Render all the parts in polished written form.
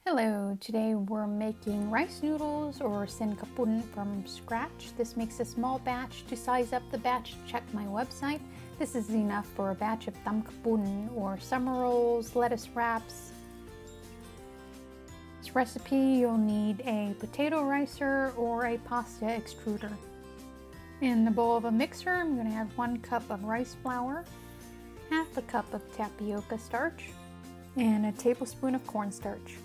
Hello, today we're making rice noodles or Khao Poon from scratch. This makes a small batch. To size up the batch, check my website. This is enough for a batch of Khao Poon or summer rolls, lettuce wraps. This recipe you'll need a potato ricer or a pasta extruder. In the bowl of a mixer, I'm going to add 1 cup of rice flour, half a cup of tapioca starch, and a tablespoon of cornstarch.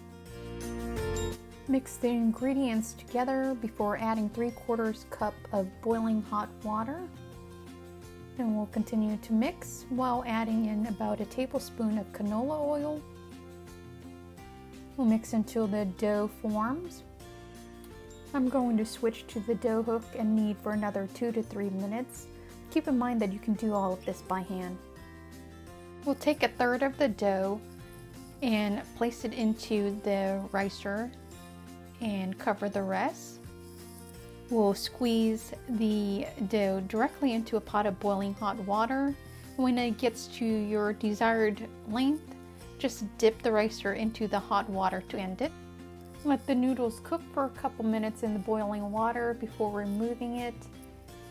Mix the ingredients together before adding 3/4 cup of boiling hot water. Then we'll continue to mix while adding in about a tablespoon of canola oil. We'll mix until the dough forms. I'm going to switch to the dough hook and knead for another 2 to 3 minutes. Keep in mind that you can do all of this by hand. We'll take 1/3 of the dough and place it into the ricer and cover the rest. We'll squeeze the dough directly into a pot of boiling hot water. When it gets to your desired length, just dip the ricer into the hot water to end it. Let the noodles cook for a couple minutes in the boiling water before removing it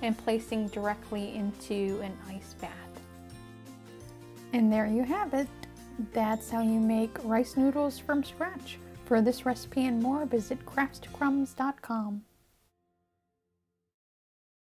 and placing directly into an ice bath. And there you have it. That's how you make rice noodles from scratch. For this recipe and more, visit craftstocrumbs.com.